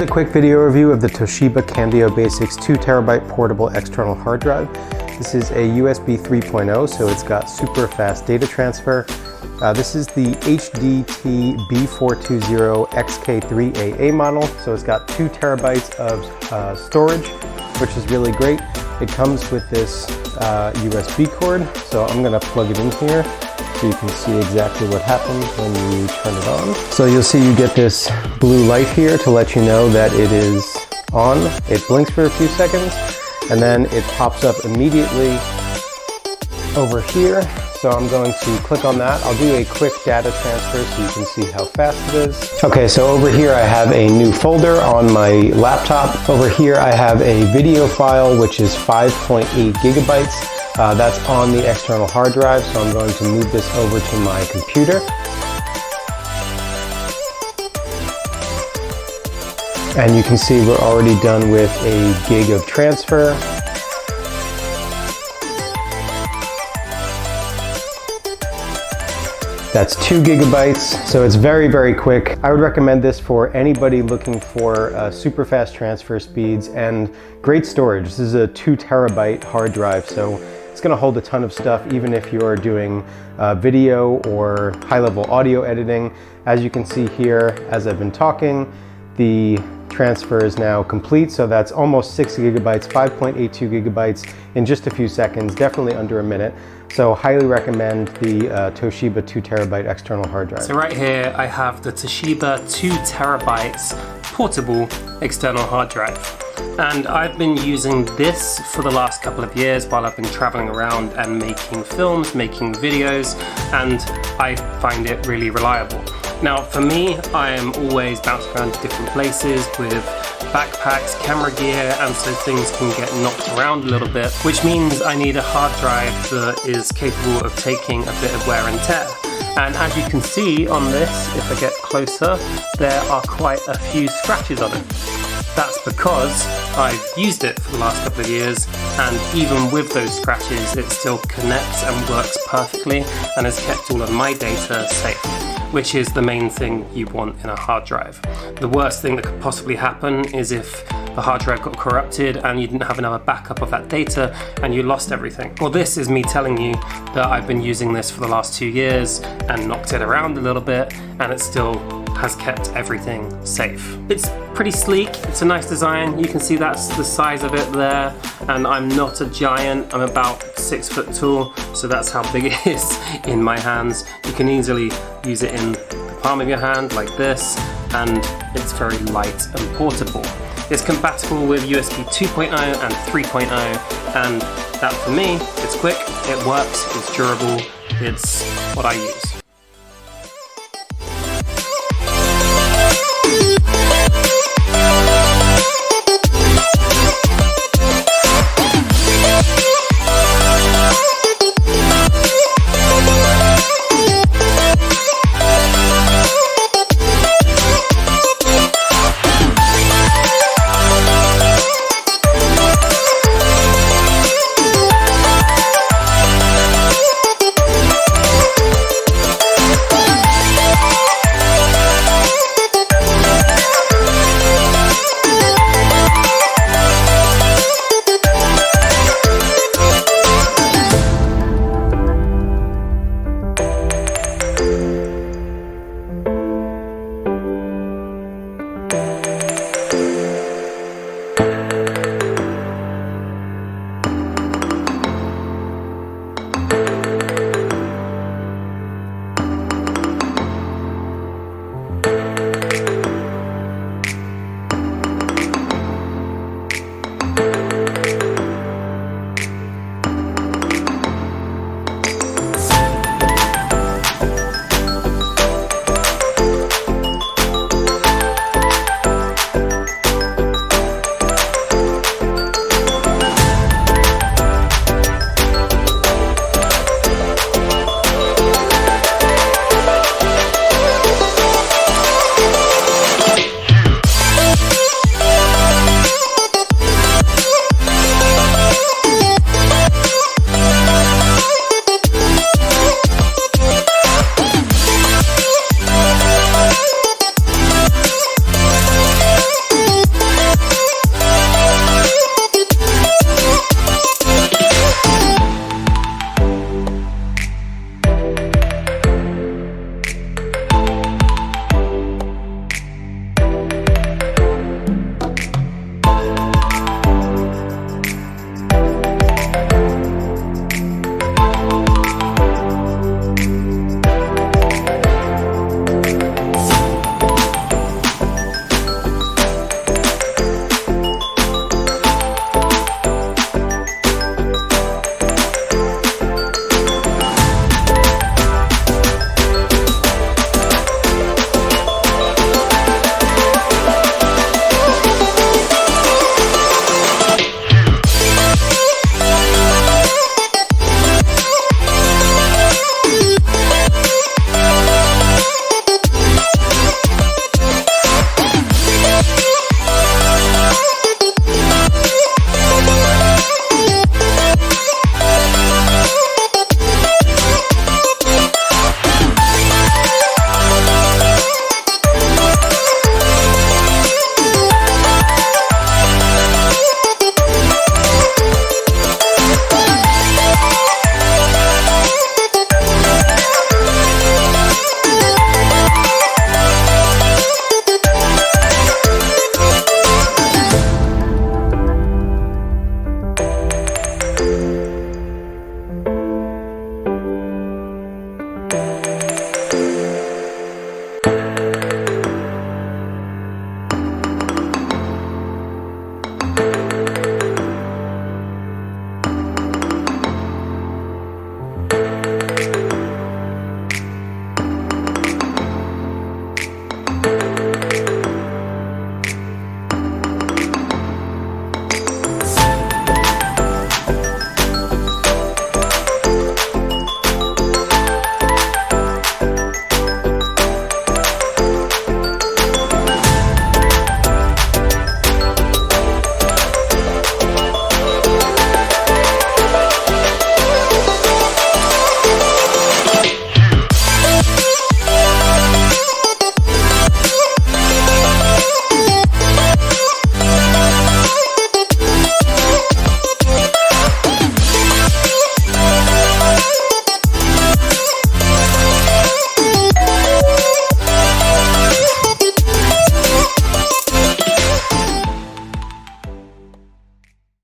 quick video review of the Toshiba Canvio Basics 2TB portable external hard drive. This is a USB 3.0, so it's got super fast data transfer. This is the HDTB510XK3AA model, so it's got 2 terabytes of storage, which is really great. It comes with this USB cord, so I'm going to plug it in here so you can see exactly what happens when you turn it on. So you'll see you get this blue light here to let you know that it is on. It blinks for a few seconds and then it pops up immediately over here. So I'm going to click on that. I'll do a quick data transfer so you can see how fast it is. Okay, so over here I have a new folder on my laptop. Over here I have a video file which is 5.8 gigabytes. That's on the external hard drive, so I'm going to move this over to my computer. And you can see we're already done with a gig of transfer. That's 2 gigabytes, so it's very, very quick. I would recommend this for anybody looking for super fast transfer speeds and great storage. This is a 2 terabyte hard drive, so it's gonna hold a ton of stuff even if you're doing video or high-level audio editing. As you can see here, as I've been talking, the transfer is now complete, so that's almost 6 gigabytes, 5.82 gigabytes in just a few seconds, definitely under a minute. So highly recommend the Toshiba 2 terabyte external hard drive. So right here I have the Toshiba 2 terabytes portable external hard drive. And I've been using this for the last couple of years while I've been traveling around and making films, making videos, and I find it really reliable. Now for me, I am always bouncing around to different places with backpacks, camera gear, and so things can get knocked around a little bit, which means I need a hard drive that is capable of taking a bit of wear and tear. And as you can see on this, if I get closer, there are quite a few scratches on it. That's because I've used it for the last couple of years, and even with those scratches, it still connects and works perfectly and has kept all of my data safe, which is the main thing you want in a hard drive. The worst thing that could possibly happen is if the hard drive got corrupted and you didn't have another backup of that data and you lost everything. Well, this is me telling you that I've been using this for the last 2 years and knocked it around a little bit, and it still has kept everything safe. It's pretty sleek, it's a nice design. You can see that's the size of it there, and I'm not a giant, I'm about 6 foot tall, so that's how big it is in my hands. You can easily use it in the palm of your hand like this, and it's very light and portable. It's compatible with USB 2.0 and 3.0, and that for me, it's quick, it works, it's durable, it's what I use.